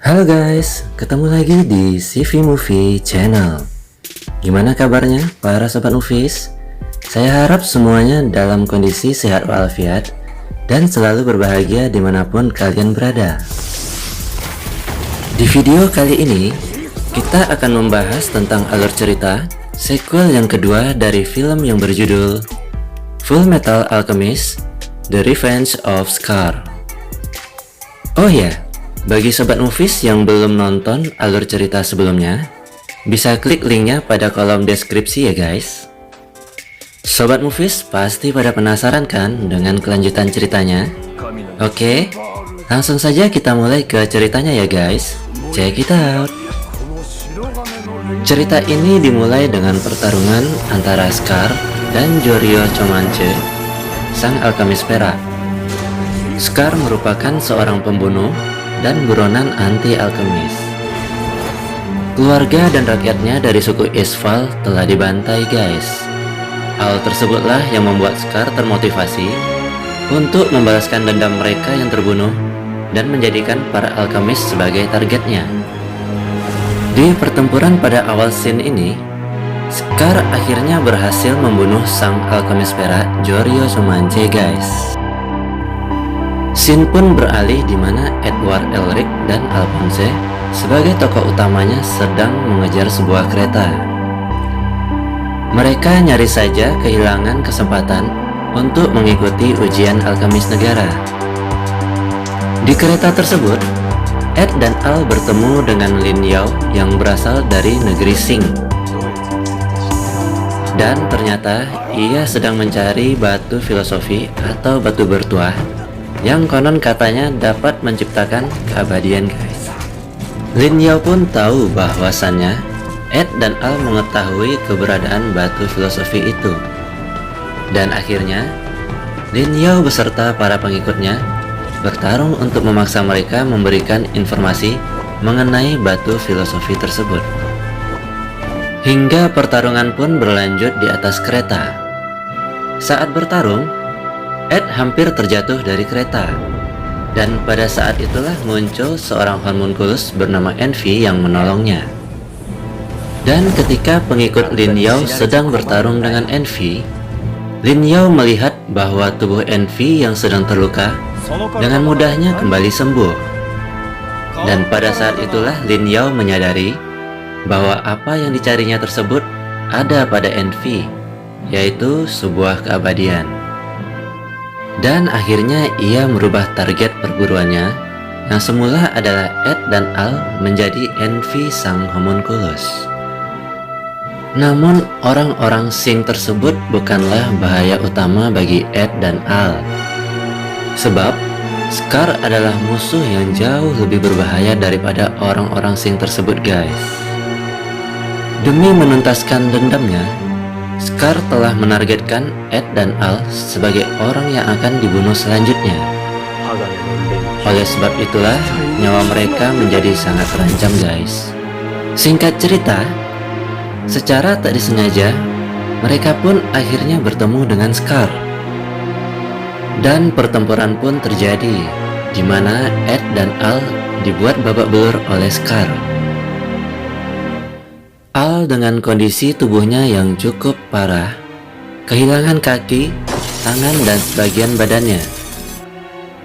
Halo guys, ketemu lagi di CV Movie Channel. Gimana kabarnya para sobat movies? Saya harap semuanya dalam kondisi sehat walafiat dan selalu berbahagia dimanapun kalian berada. Di video kali ini, kita akan membahas tentang alur cerita sequel yang kedua dari film yang berjudul Full Metal Alchemist: The Revenge of Scar. Oh ya, bagi sobat movies yang belum nonton alur cerita sebelumnya, bisa klik linknya pada kolom deskripsi ya guys. Sobat movies pasti pada penasaran kan dengan kelanjutan ceritanya? Oke, langsung saja kita mulai ke ceritanya ya guys. Check it out. Cerita ini dimulai dengan pertarungan antara Scar dan Giorgio Comanche, sang alkemis perak. Scar merupakan seorang pembunuh dan buronan anti-alkemis. Keluarga dan rakyatnya dari suku Isval telah dibantai guys. Hal tersebutlah yang membuat Scar termotivasi untuk membalaskan dendam mereka yang terbunuh dan menjadikan para alkemis sebagai targetnya. Di pertempuran pada awal scene ini, Scar akhirnya berhasil membunuh sang alkemis perak Giorgio Comanche guys. Scene pun beralih di mana Edward Elric dan Alphonse sebagai tokoh utamanya sedang mengejar sebuah kereta. Mereka nyaris saja kehilangan kesempatan untuk mengikuti ujian alkemis negara. Di kereta tersebut, Ed dan Al bertemu dengan Lin Yao yang berasal dari negeri Sing. Dan ternyata ia sedang mencari batu filosofi atau batu bertuah yang konon katanya dapat menciptakan keabadian guys. Lin Yao pun tahu bahwasannya Ed dan Al mengetahui keberadaan batu filosofi itu. Dan akhirnya Lin Yao beserta para pengikutnya bertarung untuk memaksa mereka memberikan informasi mengenai batu filosofi tersebut. Hingga pertarungan pun berlanjut di atas kereta. Saat bertarung, Ed hampir terjatuh dari kereta. Dan pada saat itulah muncul seorang homunculus bernama Envy yang menolongnya. Dan ketika pengikut Lin Yao sedang bertarung dengan Envy, Lin Yao melihat bahwa tubuh Envy yang sedang terluka dengan mudahnya kembali sembuh. Dan pada saat itulah Lin Yao menyadari bahwa apa yang dicarinya tersebut ada pada Envy, yaitu sebuah keabadian. Dan akhirnya ia merubah target perburuannya yang semula adalah Ed dan Al menjadi Envy sang homunculus. Namun orang-orang Sing tersebut bukanlah bahaya utama bagi Ed dan Al. Sebab Scar adalah musuh yang jauh lebih berbahaya daripada orang-orang Sing tersebut guys. Demi menuntaskan dendamnya, Scar telah menargetkan Ed dan Al sebagai orang yang akan dibunuh selanjutnya. Oleh sebab itulah nyawa mereka menjadi sangat terancam guys. Singkat cerita, secara tak disengaja mereka pun akhirnya bertemu dengan Scar. Dan pertempuran pun terjadi, di mana Ed dan Al dibuat babak belur oleh Scar. Al dengan kondisi tubuhnya yang cukup parah, kehilangan kaki, tangan, dan sebagian badannya.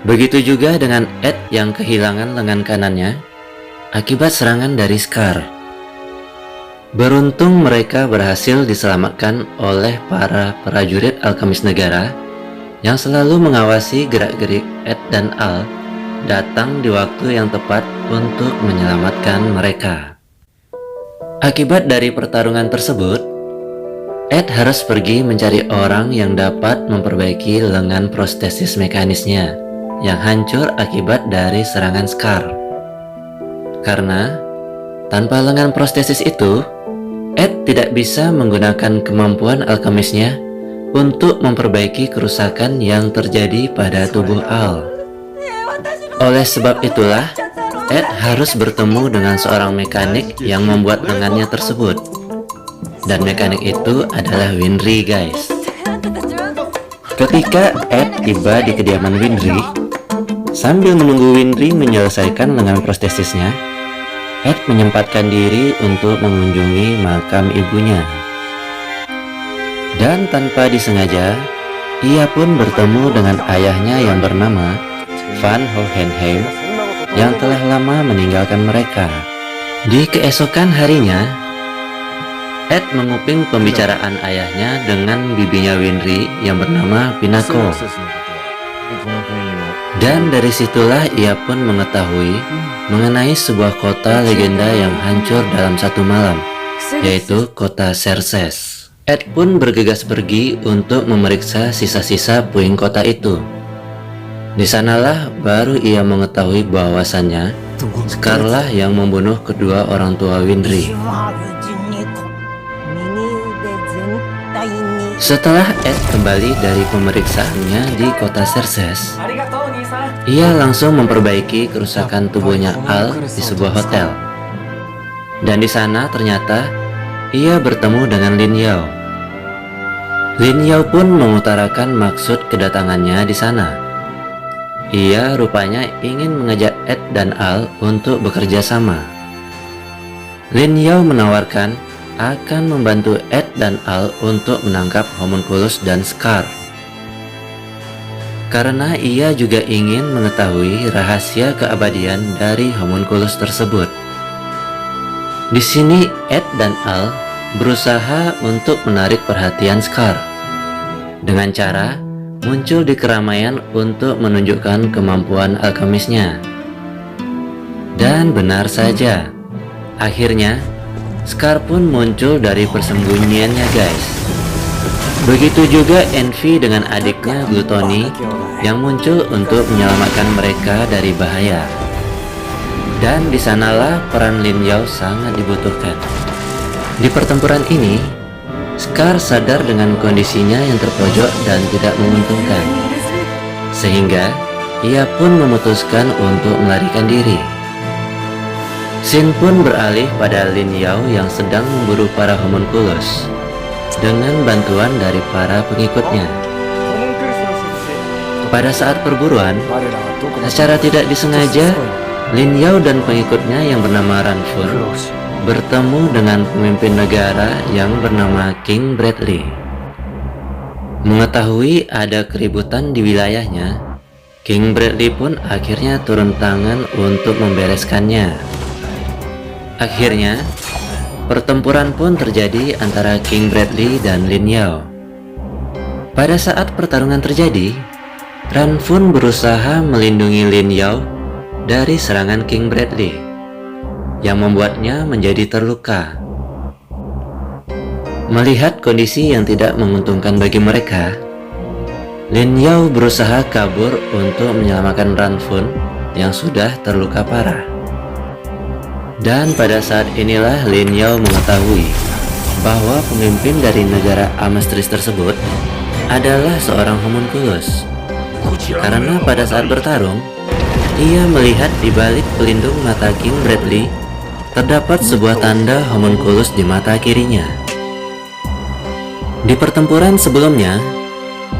Begitu juga dengan Ed yang kehilangan lengan kanannya akibat serangan dari Scar. Beruntung mereka berhasil diselamatkan oleh para prajurit alkemis negara yang selalu mengawasi gerak-gerik Ed dan Al datang di waktu yang tepat untuk menyelamatkan mereka. Akibat dari pertarungan tersebut, Ed harus pergi mencari orang yang dapat memperbaiki lengan prostesis mekanisnya yang hancur akibat dari serangan Scar. Karena tanpa lengan prostesis itu, Ed tidak bisa menggunakan kemampuan alkemisnya untuk memperbaiki kerusakan yang terjadi pada tubuh Al. Oleh sebab itulah, Ed harus bertemu dengan seorang mekanik yang membuat lengannya tersebut. Dan mekanik itu adalah Winry guys. Ketika Ed tiba di kediaman Winry, Sambil menunggu Winry menyelesaikan lengan protesisnya, Ed menyempatkan diri untuk mengunjungi makam ibunya. Dan tanpa disengaja, ia pun bertemu dengan ayahnya yang bernama Van Hohenheim yang telah lama meninggalkan mereka. Di keesokan harinya, Ed menguping pembicaraan ayahnya dengan bibinya Winry yang bernama Pinako. Dan dari situlah ia pun mengetahui mengenai sebuah kota legenda yang hancur dalam satu malam, yaitu kota Xerxes. Ed pun bergegas pergi untuk memeriksa sisa-sisa puing kota itu. Di sanalah baru ia mengetahui bahwasannya Scar lah yang membunuh kedua orang tua Winry. Setelah Ed kembali dari pemeriksaannya di kota Xerxes, ia langsung memperbaiki kerusakan tubuhnya Al di sebuah hotel. Dan di sana ternyata ia bertemu dengan Lin Yao. Lin Yao pun mengutarakan maksud kedatangannya di sana. Ia rupanya ingin mengajak Ed dan Al untuk bekerja sama. Lin Yao menawarkan akan membantu Ed dan Al untuk menangkap Homunculus dan Scar, karena ia juga ingin mengetahui rahasia keabadian dari Homunculus tersebut. Di sini Ed dan Al berusaha untuk menarik perhatian Scar dengan cara muncul di keramaian untuk menunjukkan kemampuan alkemisnya. Dan benar saja, akhirnya Scar pun muncul dari persembunyiannya, guys. Begitu juga Envy dengan adiknya Gluttony yang muncul untuk menyelamatkan mereka dari bahaya. Dan disanalah peran Lin Yao sangat dibutuhkan. Di pertempuran ini, Scar sadar dengan kondisinya yang terpojok dan tidak menguntungkan, sehingga ia pun memutuskan untuk melarikan diri. Shin pun beralih pada Lin Yao yang sedang memburu para Homunculus dengan bantuan dari para pengikutnya. Pada saat perburuan, secara tidak disengaja, Lin Yao dan pengikutnya yang bernama Ran Fun bertemu dengan pemimpin negara yang bernama King Bradley. Mengetahui ada keributan di wilayahnya, King Bradley pun akhirnya turun tangan untuk membereskannya. Akhirnya, pertempuran pun terjadi antara King Bradley dan Lin Yao. Pada saat pertarungan terjadi, Ran Fun berusaha melindungi Lin Yao dari serangan King Bradley, yang membuatnya menjadi terluka. Melihat kondisi yang tidak menguntungkan bagi mereka, Lin Yao berusaha kabur untuk menyelamatkan Ran Fun yang sudah terluka parah. Dan pada saat inilah Lin Yao mengetahui bahwa pemimpin dari negara Amestris tersebut adalah seorang Homunculus. Karena pada saat bertarung, ia melihat di balik pelindung mata King Bradley terdapat sebuah tanda Homunculus di mata kirinya. Di pertempuran sebelumnya,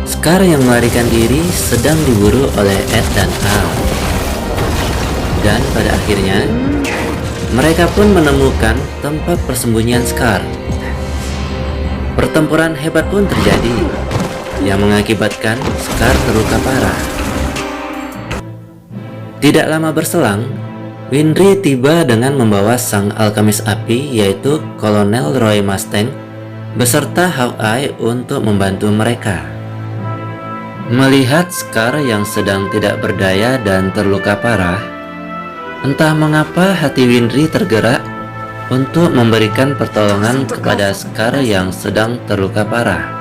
Scar yang melarikan diri sedang diburu oleh Ed dan Al. Dan pada akhirnya, mereka pun menemukan tempat persembunyian Scar. Pertempuran hebat pun terjadi, yang mengakibatkan Scar terluka parah. Tidak lama berselang, Winry tiba dengan membawa sang alkemis api, yaitu Kolonel Roy Mustang, beserta Hawkeye untuk membantu mereka. Melihat Scar yang sedang tidak berdaya dan terluka parah, entah mengapa hati Winry tergerak untuk memberikan pertolongan kepada Scar yang sedang terluka parah.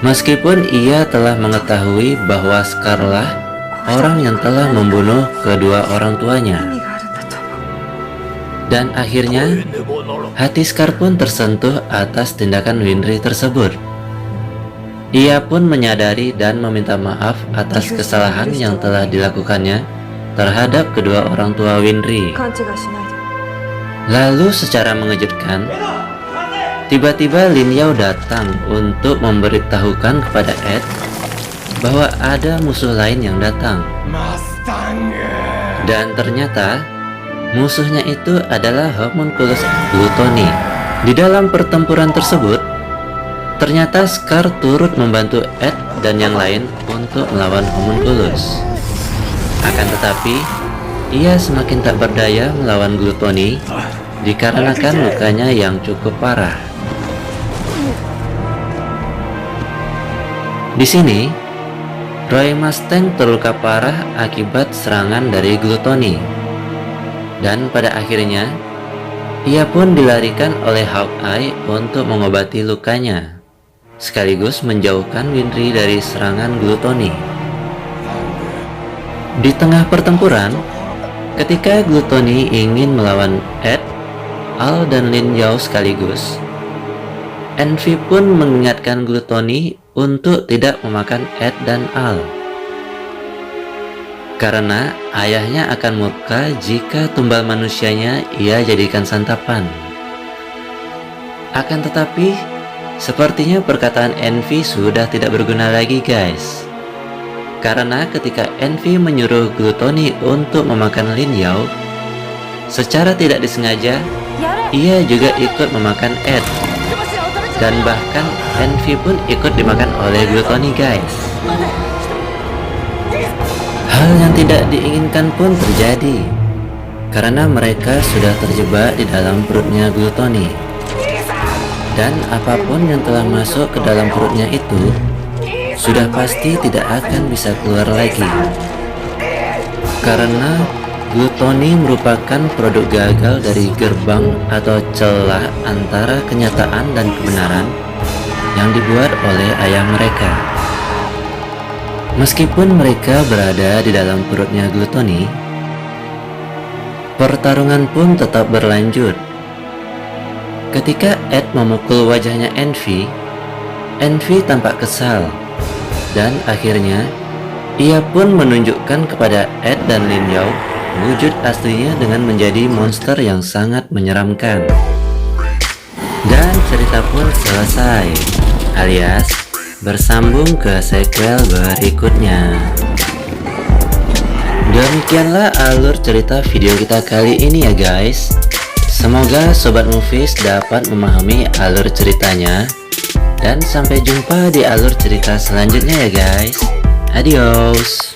Meskipun ia telah mengetahui bahwa Scar lah orang yang telah membunuh kedua orang tuanya. Dan akhirnya, hati Scar pun tersentuh atas tindakan Winry tersebut. Ia pun menyadari dan meminta maaf atas kesalahan yang telah dilakukannya terhadap kedua orang tua Winry. Lalu secara mengejutkan, tiba-tiba Lin Yao datang untuk memberitahukan kepada Ed bahwa ada musuh lain yang datang. Dan ternyata musuhnya itu adalah Homunculus Gluttony. Di dalam pertempuran tersebut, ternyata Scar turut membantu Ed dan yang lain untuk melawan Homunculus. Akan tetapi, ia semakin tak berdaya melawan Gluttony dikarenakan lukanya yang cukup parah. Di sini, Roy Mustang terluka parah akibat serangan dari Gluttony. Dan pada akhirnya, ia pun dilarikan oleh Hawkeye untuk mengobati lukanya, sekaligus menjauhkan Winry dari serangan Gluttony. Di tengah pertempuran, ketika Gluttony ingin melawan Ed, Al dan Lin Yao sekaligus, Envy pun mengingatkan Gluttony untuk tidak memakan Ed dan Al, karena ayahnya akan murka jika tumbal manusianya ia jadikan santapan. Akan tetapi, sepertinya perkataan Envy sudah tidak berguna lagi guys, karena ketika Envy menyuruh Gluttony untuk memakan Lin Yao, secara tidak disengaja ia juga ikut memakan Ed. Dan bahkan Envy pun ikut dimakan oleh Gluttony guys. Hal yang tidak diinginkan pun terjadi, karena mereka sudah terjebak di dalam perutnya Gluttony. Dan apapun yang telah masuk ke dalam perutnya itu sudah pasti tidak akan bisa keluar lagi, karena Gluttony merupakan produk gagal dari gerbang atau celah antara kenyataan dan kebenaran yang dibuat oleh ayah mereka. Meskipun mereka berada di dalam perutnya Gluttony, pertarungan pun tetap berlanjut. Ketika Ed memukul wajahnya Envy, Envy tampak kesal, dan akhirnya ia pun menunjukkan kepada Ed dan Lin Yao wujud aslinya dengan menjadi monster yang sangat menyeramkan. Dan cerita pun selesai, alias bersambung ke sequel berikutnya. Demikianlah alur cerita video kita kali ini ya guys. Semoga Sobat Movies dapat memahami alur ceritanya. Dan sampai jumpa di alur cerita selanjutnya ya guys. Adios.